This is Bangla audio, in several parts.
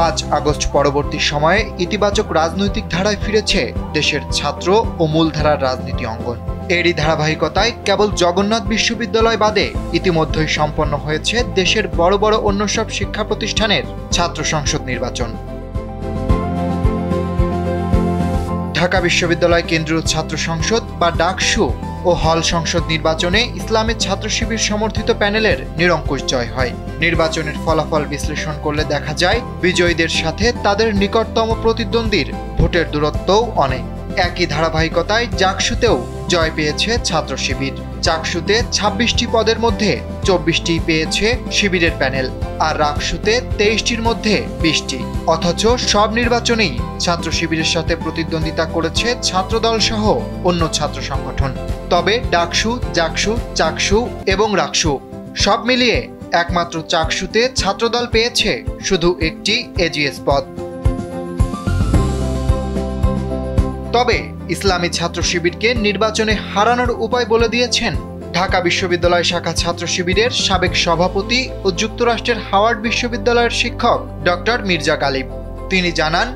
5 আগস্ট পরবর্তী সময়ে ইতিবাচক রাজনৈতিক ধারায় ফিরেছে দেশের ছাত্র ও মূলধারার রাজনীতি অঙ্গন। এরই ধারাবাহিকতায় কেবল জগন্নাথ বিশ্ববিদ্যালয় বাদে ইতিমধ্যেই সম্পন্ন হয়েছে দেশের বড় বড় অন্য সব শিক্ষা প্রতিষ্ঠানের ছাত্র সংসদ নির্বাচন। ঢাকা বিশ্ববিদ্যালয় কেন্দ্রীয় ছাত্র সংসদ বা ডাকসু ও হল সংসদ নির্বাচনে ইসলামী ছাত্র শিবির সমর্থিত প্যানেলের নিরঙ্কুশ জয় হয়। নির্বাচনের ফলাফল বিশ্লেষণ করলে দেখা যায় বিজয়ীদের সাথে তাদের নিকটতম প্রতিদ্বন্দ্বীর ভোটের দূরত্বও অনেক। একই ধারাবাহিকতায় জাকসুতেও জয় পেয়েছে ছাত্র শিবির। জাকসুতে 26টি পদের মধ্যে 24টি পেয়েছে শিবিরের প্যানেল, আর রাকসুতে 23টির মধ্যে 20টি। অথচ সব নির্বাচনেই ছাত্র শিবিরের সাথে প্রতিদ্বন্দ্বিতা করেছে ছাত্রদল সহ অন্য ছাত্র সংগঠন। তবে ডাকসু, জাকসু, চাকসু এবং রাকসু সব মিলিয়ে একমাত্র চাকসুতে ছাত্রদল পেয়েছে শুধু একটি এজিএস পদ। তবে ইসলামী ছাত্র শিবিরকে নির্বাচনে হারানোর উপায় বলে দিয়েছেন ঢাকা বিশ্ববিদ্যালয় শাখা ছাত্র শিবিরের সাবেক সভাপতি ও যুক্তরাষ্ট্রের হাওয়ার্ড বিশ্ববিদ্যালয়ের শিক্ষক ডক্টর মির্জা গালিব। তিনি জানান,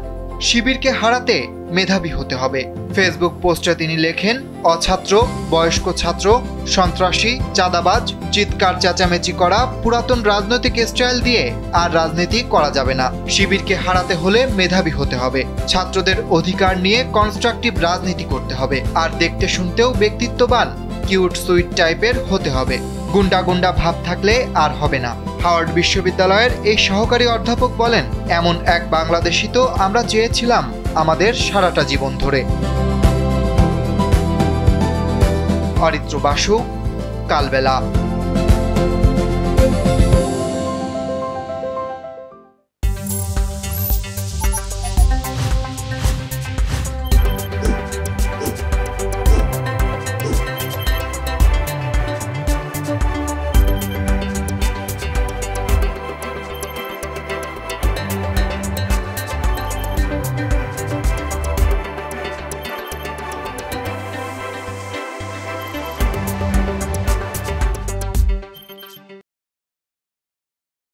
শিবিরকে হারাতে মেধাবী হতে হবে। ফেসবুক পোস্টে তিনি লেখেন, অছাত্র, বয়স্ক ছাত্র, সন্ত্রাসী, চাঁদাবাজ, চিৎকার চেঁচামেচি করা পুরাতন রাজনৈতিক স্টাইল দিয়ে আর রাজনীতি করা যাবে না। শিবিরকে হারাতে হলে মেধাবী হতে হবে, ছাত্রদের অধিকার নিয়ে কনস্ট্রাকটিভ রাজনীতি করতে হবে, আর দেখতে শুনতেও ব্যক্তিত্ববান, কিউট সুইট টাইপের হতে হবে। গুন্ডা গুন্ডা ভাব থাকলে আর হবে না। হাওয়ার্ড বিশ্ববিদ্যালয়ের এই সহকারী অধ্যাপক বলেন, এমন এক বাংলাদেশি তো আমরা চেয়েছিলাম আমাদের সারাটা জীবন ধরে। অরিত্র বাসু, কালবেলা।